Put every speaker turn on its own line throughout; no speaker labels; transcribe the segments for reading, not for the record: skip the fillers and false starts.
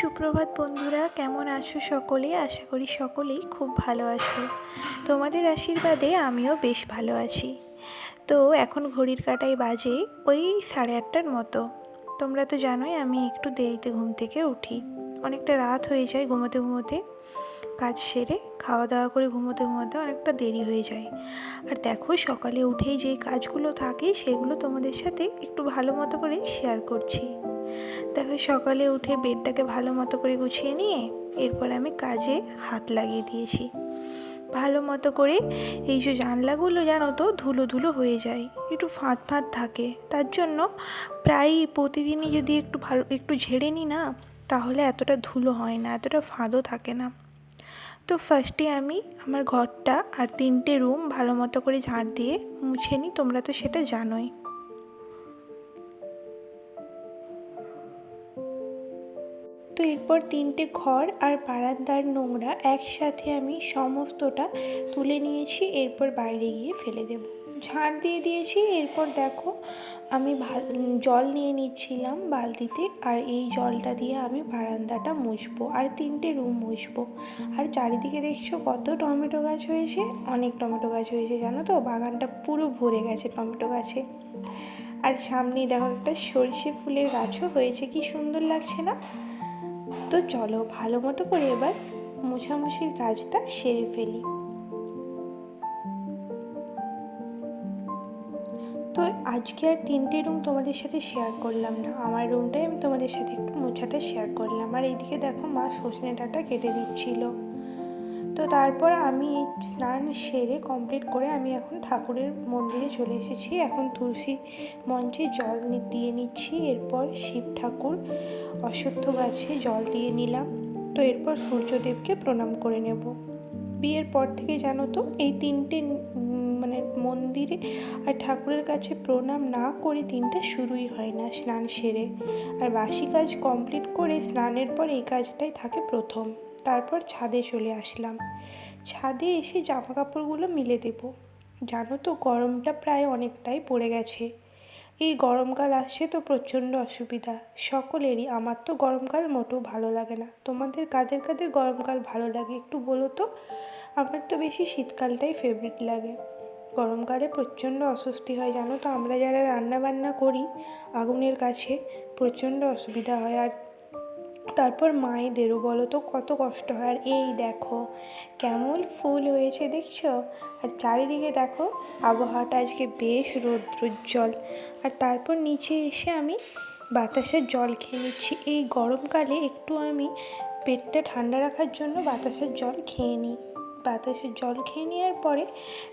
সুপ্রভাত বন্ধুরা, কেমন আছো সকলে? আশা করি সকলেই খুব ভালো আছো। তোমাদের আশীর্বাদে আমিও বেশ ভালো আছি। তো এখন ঘড়ির কাঁটায় বাজে ওই 8:30টার মতো। তোমরা তো জানোই আমি একটু দেরিতে ঘুম থেকে উঠি, অনেকটা রাত হয়ে যায় ঘুমোতে ঘুমোতে। কাজ সেরে খাওয়া দাওয়া করে ঘুমোতে ঘুমোতে অনেকটা দেরি হয়ে যায়। আর দেখো, সকালে উঠেই যে কাজগুলো থাকে সেগুলো তোমাদের সাথে একটু ভালো মতো করে শেয়ার করছি। দেখো, সকালে উঠে বেডটাকে ভালো মতো করে গুছিয়ে নিয়ে এরপর আমি কাজে হাত লাগিয়ে দিয়েছি ভালো মতো করে। এই যে জানলাগুলো জানো তো ধুলো ধুলো হয়ে যায়, একটু ফাঁদ ফাঁদ থাকে, তার জন্য প্রায় প্রতিদিনই যদি একটু ঝেড়ে নিই না, তাহলে এতটা ধুলো হয় না, এতটা ফাঁদও থাকে না। তো ফার্স্টে আমি আমার ঘরটা আর 3টে রুম ভালো মতো করে ঝাড় দিয়ে মুছে নিই, তোমরা তো সেটা জানোই। তো এরপর 3টে ঘর আর বারান্দার নোংরা একসাথে আমি সমস্তটা তুলে নিয়েছি, এরপর বাইরে গিয়ে ফেলে দেব। ঝাড় দিয়ে দিয়েছি। এরপর দেখো, আমি জল নিয়ে নিচ্ছিলাম বালতিতে, আর এই জলটা দিয়ে আমি বারান্দাটা মুছবো আর 3টে রুম মুছবো। আর চারিদিকে দেখছো কত টমেটো গাছ হয়েছে, অনেক টমেটো গাছ হয়েছে জানো তো, বাগানটা পুরো ভরে গেছে টমেটো গাছে। আর সামনেই দেখো একটা সর্ষে ফুলের গাছও হয়েছে, কি সুন্দর লাগছে না? তো চলো ভালো মতো করে এবার মোছামুছির কাজটা সেরে ফেলি। তো আজকে আর 3টে রুম তোমাদের সাথে শেয়ার করলাম না, আমার রুমটাই আমি তোমাদের সাথে একটু মোছাটা শেয়ার করলাম। আর এইদিকে দেখো, মা সজনে ডাঁটা কেটে দিচ্ছিল। তো তারপর আমি স্নান সেরে কমপ্লিট করে আমি এখন ঠাকুরের মন্দিরে চলে এসেছি। এখন তুলসী মঞ্চে জল দিয়ে নিচ্ছি, এরপর শিব ঠাকুর অশ্বত্থ গাছে জল দিয়ে নিলাম। তো এরপর সূর্যদেবকে প্রণাম করে নেব। বিয়ের পর থেকে জানো তো এই 3টে মন্দিরে আর ঠাকুরের কাছে প্রণাম না করে দিনটা শুরুই হয় না স্নান সেরে। আর বাসি কাজ কমপ্লিট করে স্নানের পর এই কাজটাই থাকে প্রথম। তারপর ছাদে চলে আসলাম। ছাদে এসে জামা কাপড়গুলো মিলে দেব। জানো তো গরমটা প্রায় অনেকটাই পড়ে গেছে। এই গরমকাল আসছে তো প্রচণ্ড অসুবিধা সকলেরই। আমার তো গরমকাল মোটেও ভালো লাগে না। তোমাদের কাদের কাদের গরমকাল ভালো লাগে একটু বলো তো। আমার তো বেশি শীতকালটাই ফেভারিট লাগে। গরমকালে প্রচণ্ড অস্বস্তি হয় জানো তো, আমরা যারা রান্না বান্না করি আগুনের কাছে প্রচণ্ড অসুবিধা হয়। আর তারপর মায়েদেরও বলো তো কত কষ্ট হয়। আর এই দেখো কেমন ফুল হয়েছে দেখছো। আর চারিদিকে দেখো আবহাওয়াটা আজকে বেশ রৌদ্রোজ্জ্বল। আর তারপর নিচে এসে আমি বাতাসের জল খেয়ে নিচ্ছি। এই গরমকালে একটু আমি পেটটা ঠান্ডা রাখার জন্য বাতাসের জল খেয়ে নিই। বাতাসের জল খেয়ে নেওয়ার পরে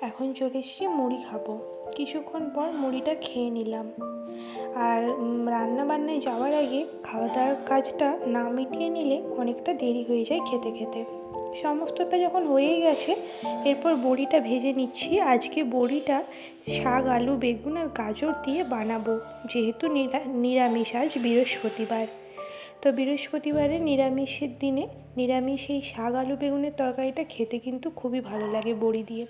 এখন চলে এসেছি মুড়ি খাবো। কিছুক্ষণ পর মুড়িটা খেয়ে নিলাম। আর রান্না বান্নায় যাওয়ার আগে খাওয়া দাওয়ার কাজটা না মিটিয়ে নিলে অনেকটা দেরি হয়ে যায় খেতে খেতে। সমস্তটা যখন হয়েই গেছে, এরপর বড়িটা ভেজে নিচ্ছি। আজকে বড়িটা শাক, আলু, বেগুন আর গাজর দিয়ে বানাবো, যেহেতু নিরামিষ, আজ বৃহস্পতিবার। তো বৃহস্পতিবারে নিরামিষের দিনে নিরামিষ এই শাক, আলু, বেগুনের তরকারিটা খেতে কিন্তু খুবই ভালো লাগে বড়ি দিয়ে।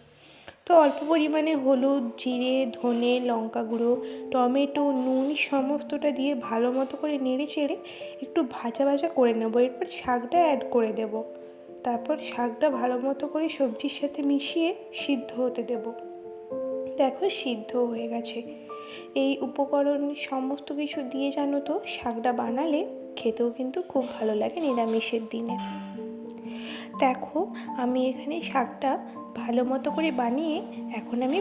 তো অল্প পরিমাণে হলুদ, জিরে, ধনে, লঙ্কা গুঁড়ো, টমেটো, নুন সমস্তটা দিয়ে ভালো মতো করে নেড়ে চেড়ে একটু ভাজা ভাজা করে নেবো। এরপর শাকটা অ্যাড করে দেব। তারপর শাকটা ভালো মতো করে সবজির সাথে মিশিয়ে সিদ্ধ হতে দেব। দেখো সিদ্ধ হয়ে গেছে। এই উপকরণ সমস্ত কিছু দিয়ে জানো তো শাকটা বানালে খেতেও কিন্তু খুব ভালো লাগে নিরামিষের দিনে। দেখো আমি এখানে শাকটা ভালো মতো করে বানিয়ে এখন আমি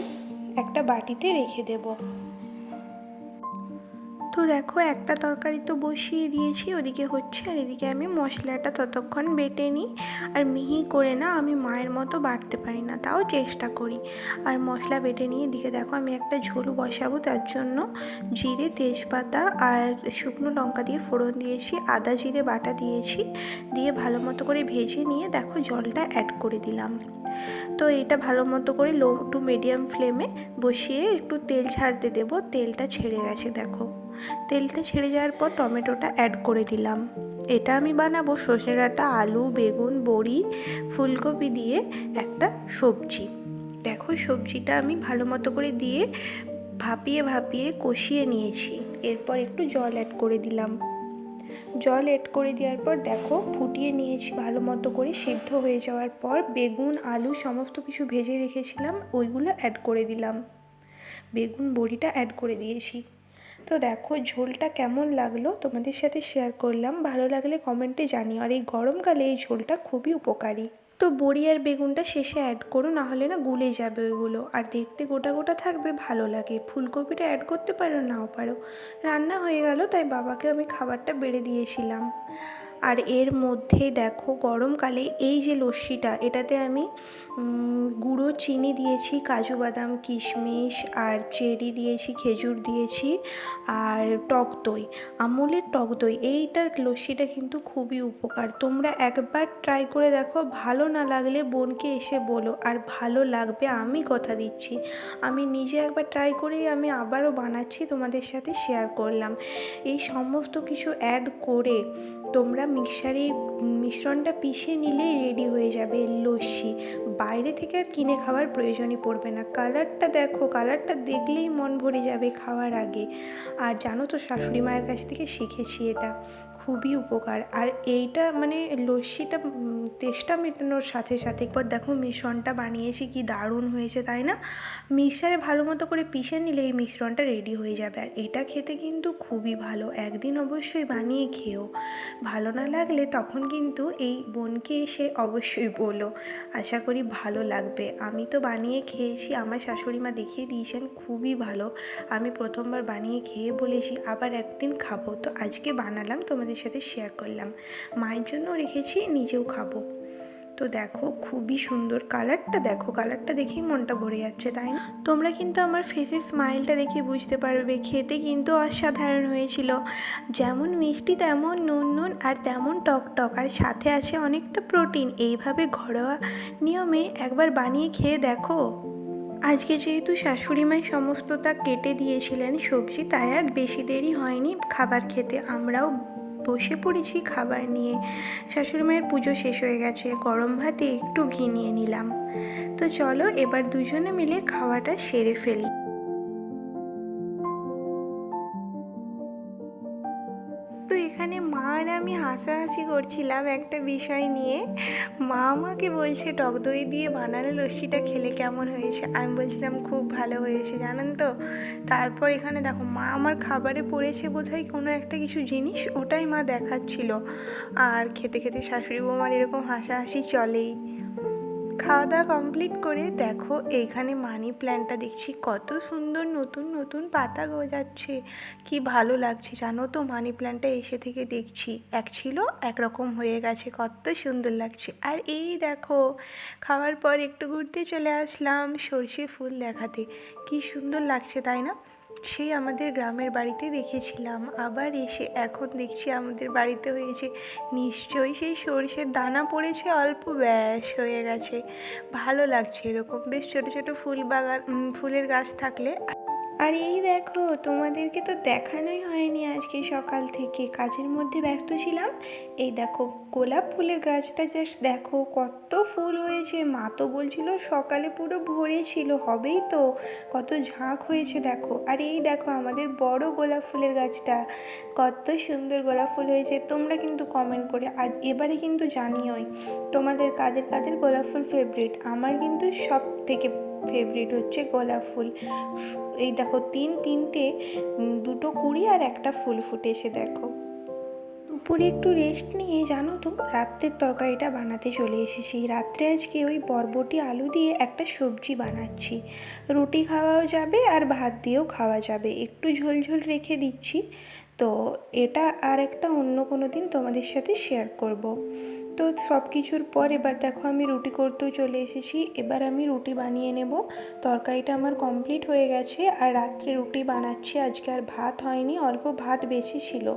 একটা বাটিতে রেখে দেব। তো দেখো একটা তরকারি তো বসিয়ে দিয়েছি, ওদিকে হচ্ছে, আর এদিকে আমি মশলাটা ততক্ষণ বেটে নিই। আর মিহি করে না, আমি মায়ের মতো বাটতে পারি না, তাও চেষ্টা করি। আর মশলা বেটে নিয়ে এদিকে দেখো আমি একটা ঝোল বসাবো, তার জন্য জিরে, তেজপাতা আর শুকনো লঙ্কা দিয়ে ফোড়ন দিয়েছি, আদা জিরে বাটা দিয়েছি, দিয়ে ভালো মতো করে ভেজে নিয়ে দেখো জলটা অ্যাড করে দিলাম। তো এটা ভালো মতো করে লো টু মিডিয়াম ফ্লেমে বসিয়ে একটু তেল ছাড়তে দেবো। তেলটা ছেড়ে গেছে দেখো। তেলটা ছেড়ে যাওয়ার পর টমেটোটা অ্যাড করে দিলাম। এটা আমি বানাবো সজনে ডাঁটা, আলু, বেগুন, বড়ি, ফুলকপি দিয়ে একটা সবজি। দেখো সবজিটা আমি ভালো মতো করে দিয়ে ভাপিয়ে ভাপিয়ে কষিয়ে নিয়েছি। এরপর একটু জল অ্যাড করে দিলাম। জল এড করে দেওয়ার পর দেখো ফুটিয়ে নিয়েছি ভালো মতো করে। সিদ্ধ হয়ে যাওয়ার পর বেগুন আলু সমস্ত কিছু ভেজে রেখেছিলাম ওইগুলো অ্যাড করে দিলাম, বেগুন বড়িটা অ্যাড করে দিয়েছি। তো দেখো ঝোলটা কেমন লাগলো তোমাদের সাথে শেয়ার করলাম, ভালো লাগলে কমেন্টে জানিও। আর এই গরমকালে এই ঝোলটা খুবই উপকারী। তো বড়ি আর বেগুনটা শেষে অ্যাড করো, নাহলে না গুলে যাবে ওইগুলো, আর দেখতে গোটা গোটা থাকবে ভালো লাগে। ফুলকপিটা অ্যাড করতে পারো নাও পারো। রান্না হয়ে গেল, তাই বাবাকে আমি খাবারটা বেড়ে দিয়েছিলাম। আর এর মধ্যে দেখো গরমকালে এই যে লস্যিটা, এটাতে আমি গুঁড়ো চিনি দিয়েছি, কাজু বাদাম কিশমিশ আর চেরি দিয়েছি, খেজুর দিয়েছি, আর টক দই, আমুলের টক দই। এইটার লস্যিটা কিন্তু খুবই উপকার, তোমরা একবার ট্রাই করে দেখো। ভালো না লাগলে বোনকে এসে বলো, আর ভালো লাগবে আমি কথা দিচ্ছি। আমি নিজে একবার ট্রাই করেই আমি আবারও বানাচ্ছি, তোমাদের সাথে শেয়ার করলাম। এই সমস্ত কিছু অ্যাড করে তোমরা মিক্সারে মিশ্রণটা পিষে নিলেই রেডি হয়ে যাবে লস্যি। বাইরে থেকে আর কিনে খাওয়ার প্রয়োজনই পড়বে না। কালারটা দেখো, কালারটা দেখলেই মন ভরে যাবে খাওয়ার আগে। আর জানো তো শাশুড়ি মায়ের কাছ থেকে শিখেছি, এটা খুবই উপকার। আর এইটা মানে লস্যিটা তেষ্টা মেটানোর সাথে সাথে একবার দেখো মিশ্রণটা বানিয়েছি কি দারুণ হয়েছে, তাই না? মিক্সারে ভালো মতো করে পিষে নিলে এই মিশ্রণটা রেডি হয়ে যাবে। আর এটা খেতে কিন্তু খুবই ভালো, একদিন অবশ্যই বানিয়ে খেও। ভালো না লাগলে তখন কিন্তু এই বোনকে এসে অবশ্যই বলো, আশা করি ভালো লাগবে। আমি তো বানিয়ে খেয়েছি, আমার শাশুড়ি মা দেখিয়ে দিয়েছেন, খুবই ভালো। আমি প্রথমবার বানিয়ে খেয়ে বলেছি আবার একদিন খাবো, তো আজকে বানালাম তোমাদের সাথে শেয়ার করলাম। মায়ের জন্য রেখেছি, নিজেও খাবো। তো দেখো খুবই সুন্দর কালারটা, দেখো কালারটা দেখেই মনটা ভরে যাচ্ছে, তাই না? তোমরা কিন্তু আমার ফেসে স্মাইলটা দেখে বুঝতে পারবে, খেতে কিন্তু অসাধারণ হয়েছিল। যেমন মিষ্টি তেমন নুন নুন আর তেমন টক টক, আর সাথে আছে অনেকটা প্রোটিন। এইভাবে ঘরোয়া নিয়মে একবার বানিয়ে খেয়ে দেখো। আজকে যেহেতু শাশুড়িমাই সমস্তটা কেটে দিয়েছিলেন সবজি, তাই আর বেশি দেরি হয়নি খাবার খেতে। আমরাও বসে পড়েছি খাবার নিয়ে। শাশুড়ি মায়ের পুজো শেষ হয়ে গেছে, গরম ভাতে একটু ঘি নিয়ে নিলাম। তো চলো এবার দুজনে মিলে খাওয়াটা সেরে ফেলি। তো এখানে মা আর আমি হাসাহাসি করছিলাম একটা বিষয় নিয়ে। মা আমাকে বলছে টক দই দিয়ে বানানো লস্যিটা খেলে কেমন হয়েছে, আমি বলছিলাম খুব ভালো হয়েছে জানেন তো। তারপর এখানে দেখো মা আমার খাবারে পড়েছে বোধহয় কোনো একটা কিছু জিনিস, ওটাই মা দেখাচ্ছিল। আর খেতে খেতে শাশুড়ি বৌমার এরকম হাসাহাসি চলেই। খাওয়া দাওয়া কমপ্লিট করে দেখো এইখানে মানি প্ল্যান্টটা দেখছি কত সুন্দর নতুন নতুন পাতা গজাচ্ছে, কি ভালো লাগছে জানো তো। মানি প্ল্যান্টটা এসে থেকে দেখছি এক ছিল একরকম হয়ে গেছে, কত সুন্দর লাগছে। আর এই দেখো খাওয়ার পর একটু ঘুরতে চলে আসলাম সর্ষে ফুল দেখাতে, কি সুন্দর লাগছে তাই না? সেই আমাদের গ্রামের বাড়িতে দেখেছিলাম, আবার এসে এখন দেখছি আমাদের বাড়িতে হয়েছে। নিশ্চয়ই সেই সরষের দানা পড়েছে অল্প, ব্যাস হয়ে গেছে। ভালো লাগছে এরকম বেশ ছোটো ছোটো ফুল বাগান, ফুলের গাছ থাকলে। আর এই দেখো তোমাদেরকে তো দেখানোই হয়নি, আজকে সকাল থেকে কাজের মধ্যে ব্যস্ত ছিলাম। এই দেখো গোলাপ ফুলের গাছটা জাস্ট দেখো কত ফুল হয়েছে। মা তো বলছিল সকালে পুরো ভরে ছিল, হবেই তো, কত ঝাঁক হয়েছে দেখো। আর এই দেখো আমাদের বড় গোলাপ ফুলের গাছটা, কত সুন্দর গোলাপ ফুল হয়েছে। তোমরা কিন্তু কমেন্ট করে আজ এবারে কিন্তু জানিওই তোমাদের কাদের কাদের গোলাপ ফুল ফেভারিট। আমার কিন্তু সব থেকে ফেভারিট হচ্ছে গোলাপ ফুল। এই দেখো তিনটে, দুটো কুড়ি আর একটা ফুল ফুটেছে দেখো। দুপুরে একটু রেস্ট নিয়ে জানো তো রাত্রের তরকারিটা বানাতে চলে এসেছি। রাত্রে আজকে ওই বরবটি আলু দিয়ে একটা সবজি বানাচ্ছি, রুটি খাওয়াও যাবে আর ভাত দিয়েও খাওয়া যাবে, একটু ঝোল ঝোল রেখে দিচ্ছি। তো এটা আর একটা অন্য কোনো দিন তোমাদের সাথে শেয়ার করব। তো সব কিছুর পর এবার দেখো আমি রুটি করতেও চলে এসেছি। এবার আমি রুটি বানিয়ে নেব। তরকারিটা আমার কমপ্লিট হয়ে গেছে, আর রাত্রে রুটি বানাচ্ছি। আজকে আর ভাত হয়নি, অল্প ভাত বেশি ছিল,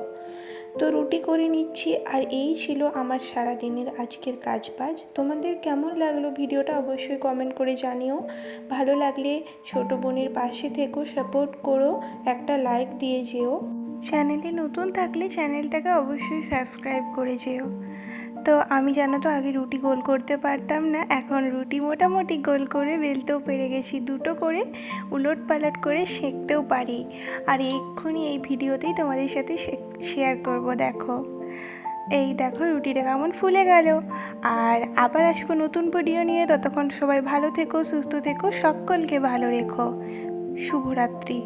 তো রুটি করে নিচ্ছি। আর এই ছিল আমার সারা দিনের আজকের কাজবাজ। তোমাদের কেমন লাগলো ভিডিওটা অবশ্যই কমেন্ট করে জানিও। ভালো লাগলে ছোট বোনের পাশে থেকো, সাপোর্ট করো, একটা লাইক দিয়ে যেও। চ্যানেলে নতুন থাকলে চ্যানেলটাকে অবশ্যই সাবস্ক্রাইব করে যেও। তো আমি জানো তো আগে রুটি গোল করতে পারতাম না, এখন রুটি মোটামুটি গোল করে বেলতেও পেরে গেছি, দুটো করে উলট পালট করে সেঁকতেও পারি। আর এক্ষুনি এই ভিডিওতেই তোমাদের সাথে শেয়ার করব। দেখো, এই দেখো রুটিটা কেমন ফুলে গেল। আর আবার আসবো নতুন ভিডিও নিয়ে, ততক্ষণ সবাই ভালো থেকো, সুস্থ থেকো, সকলকে ভালো রেখো। শুভরাত্রি।